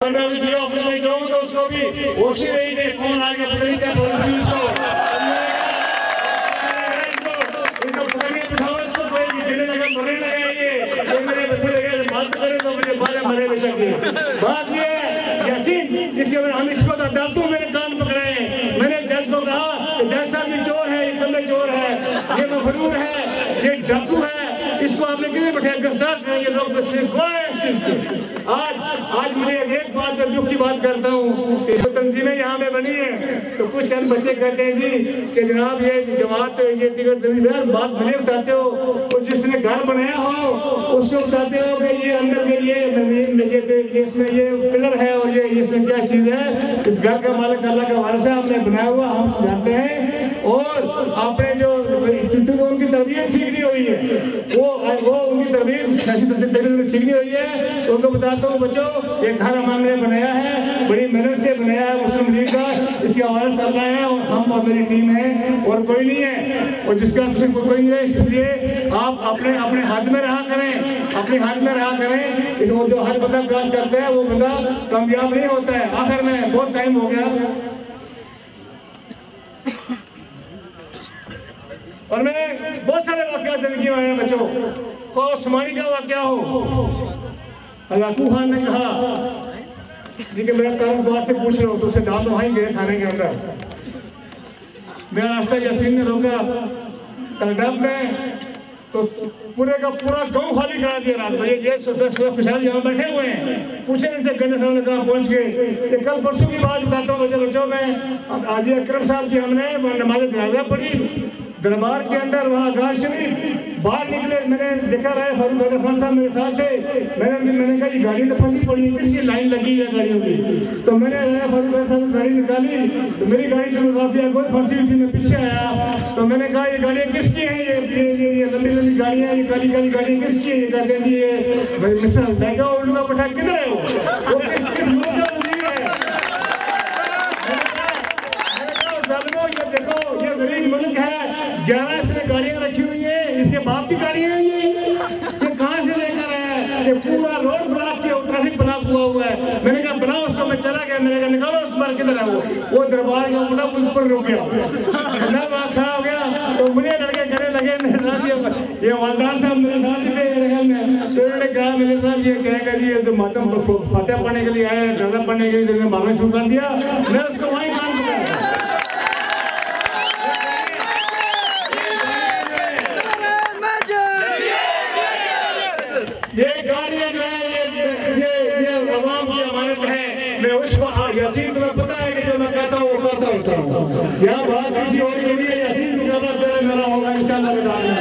میں بھی آفس میں جاؤں تو اس کو بھی ہوش ہی نہیں دے فون آ کے پتہ نہیں کیا بول رہی اس کو میرے بچے لگے بات کرے تو مجھے بارے مرے بے شک بات یہ ہے یاسین اس کے ہم اس کو ڈاکو میں نے کان پکڑے ہیں. میں نے جج کو کہا کہ جج صاحب یہ چور ہے یہ کلے چور ہے یہ مفرور ہے یہ ڈاکو ہے اس کو آپ نے کتنے بٹھایا گرفتار کریں گے لوگ بس کوئی اس چیز کے آج مجھے ایک بات میں دکھ کی بات کرتا ہوں کہ جو تنظیمیں یہاں میں بنی ہیں تو کچھ چند بچے کہتے ہیں جی کہ جناب یہ جماعت یہ ٹکٹ تنظیم بات مجھے بتاتے ہو تو جس نے گھر بنایا ہو اس کو بتاتے ہو کہ یہ اندر کے لیے اس میں یہ پلر ہے اور یہ اس میں کیا چیز ہے اس گھر کا مالک اللہ کا وارث ہے ہم نے بنایا ہوا ہم جانتے ہیں اور آپ نے جو ان کی تربیت ٹھیک نہیں ہوئی ہے وہ ان کی تربیت ٹھیک نہیں ہوئی ہے ان کو بتاتا ہوں بچوں یہ گھر ہم نے بنایا ہے بڑی محنت سے بنایا ہے مسلم لیگ کا اس کی آواز اللہ ہے اور ہم اور میری ٹیم ہے اور کوئی نہیں ہے اور جس کا کوئی نہیں ہے اس لیے آپ اپنے ہاتھ میں رہا کریں اپنے ہاتھ میں رہا کریں کہ جو ہر بندہ کراس کرتا ہے وہ بندہ کامیاب نہیں ہوتا ہے. آخر میں بہت ٹائم ہو گیا اور میں بہت سارے واقعات زندگی میں آئے ہیں بچوں کو عثمانی کا واقعہ ہو ہلاکو خان نے کہا جی کہ میرا تعلق دعا سے پوچھ رہا ہوں تو اسے ڈال وہیں گئے تھانے کے اندر میرا راستہ یاسین نے روکا تلڈب میں تو پورے کا پورا گاؤں خالی کرا دیا رات میں یہ خوشحال یہاں بیٹھے ہوئے ہیں پوچھیں ان سے گنے صاحب نے کہاں پہنچ گئے کہ کل پرسوں کی بات بتاتا ہوں بچوں میں حاجی اکرم صاحب کی ہم نے نماز جنازہ پڑھی دربار کے اندر وہاں آغاز شریف باہر نکلے میں نے دیکھا رہے فاروق حیدر خان صاحب میرے ساتھ تھے میں نے کہا یہ گاڑی تو پھنسی پڑی ہے کس کی لائن لگی ہے گاڑیوں کی تو میں نے فاروق حیدر صاحب گاڑی نکالی تو میری گاڑی جو کافی کوئی پھنسی ہوئی تھی میں پیچھے آیا تو میں نے کہا یہ گاڑیاں کس کی ہیں یہ لمبی لمبی گاڑیاں یہ کالی کالی گاڑیاں کس کی ہیں یہ کہتے ہیں جی یہ مثال میں کہا اردو کا پٹھا کدھر ہے وہ کس ملک کا وزیر ہے ظالموں یہ دیکھو یہ غریب ملک ہے 11 اس نے گاڑیاں رکھی ہوئی ہیں اس کے باپ کی گاڑیاں ہیں یہ کہاں سے لے کر آیا یہ پورا روڈ بلاک کیا ٹریفک بلاک ہوا ہے میں نے کہا بناؤ اس کو میں چلا گیا میں نے کہا نکالو اس پر کدھر ہے وہ دربار کا بڑا اوپر رک گیا میں وہاں کھڑا ہو گیا تو مجھے لڑکے کہنے لگے میرے ساتھ یہ والدار صاحب میرے ساتھ تھے تو انہوں نے کہا میرے صاحب یہ کہے گا جی یہ تو ماتم فاتحہ پڑھنے کے لیے آئے جنازہ پڑھنے کے لیے مارنا شروع کر دیا میں اس کو وہیں کام کرا یہ گاڑیاں جو ہے یہ عوام کی امانت ہے میں اس کو یاسین تمہیں پتا ہے کہ جو میں کہتا ہوں وہ کرتا ہوتا ہوں یہاں بات کسی اور کے لیے یاسین کی جگہ پہ میرا ہوگا انشاءاللہ بدار میں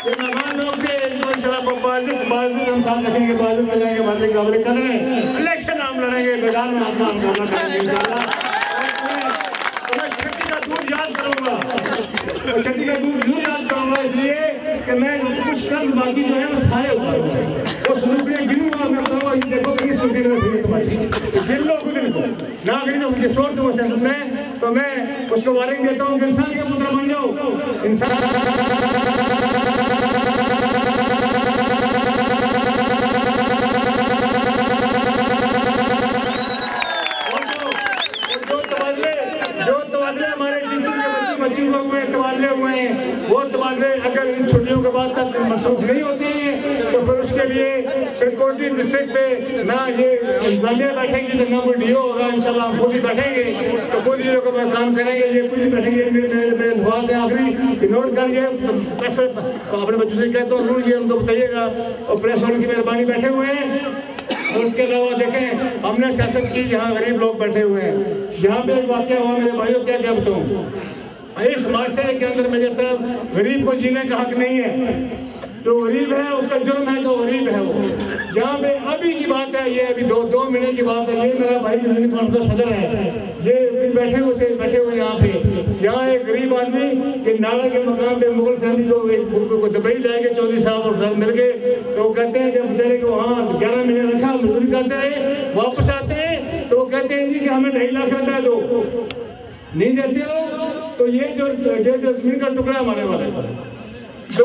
یہ مہمان لوگ تھے ان کو انشاءاللہ باعزت ہم ساتھ رکھیں گے باعزت میں جائیں گے باتیں قابل کر رہے ہیں الیکشن ہم لڑیں گے میدان میں ہم کام کریں گے انشاءاللہ میں چھٹی کا دودھ یاد کروں گا چھٹی کا دودھ یوں یاد کروں گا اس لیے کہ میں کچھ قرض باقی جو ہے وہ سائے اوپر وہ سلوکیاں گنوں گا میں بتاؤں گا دیکھو کس سلوکی میں بھیڑ تمہاری گن لو خود ان کو نہ گنی تو مجھے چھوڑ دوں سیاست میں تو میں اس کو وارننگ دیتا ہوں کہ انسان کے پتر بن جاؤ جو تبادلے ہمارے ٹیچر کے بچوں کو تبادلے ہوئے ہیں وہ تبادلے اگر ان چھٹیوں کے بعد تک منسوخ نہیں ہوتے ہیں تو پھر اس کے لیے پھر کوٹی ڈسٹرکٹ پہ نہ یہ انتظامیہ بیٹھیں گی تو نہ کوئی ڈی او ہوگا انشاءاللہ ہم خود ہی بیٹھیں گے تو خود ہی لوگ کام کریں گے یہ خود ہی بیٹھیں گے میرے الفاظ ہیں آخری کہ نوٹ کر یہ اپنے بچوں سے کہتا ہوں رول یہ ان کو بتائیے گا اور پریس والوں کی مہربانی بیٹھے ہوئے ہیں اور اس کے علاوہ دیکھیں ہم نے سیاست کی یہاں غریب لوگ بیٹھے ہوئے ہیں یہاں پہ ایک واقعہ ہوا میرے بھائیوں کیا بتاؤں اس معاشرے کے اندر میرے صاحب غریب کو جینے کا حق نہیں ہے جو غریب ہے اس کا جرم ہے جو غریب ہے وہ یہاں پہ ابھی کی بات ہے یہ ابھی دو مہینے کی بات ہے یہ میرا بھائی کا صدر ہے یہ بیٹھے ہوئے یہاں پہ یہاں ایک غریب آدمی یہ نالا کے مقام پہ مغل فیملی کو دبئی لائے گئے چودھری صاحب اور صاحب مل گئے تو وہ کہتے ہیں جب بیچارے کو وہاں 11 مہینے رکھا مزدوری کرتے رہے واپس آتے ہیں تو وہ کہتے ہیں جی کہ ہمیں 2.5 لاکھ روپیہ دو نہیں دیتے ہو تو یہ جو زمین کا ٹکڑا ہمارے والے 2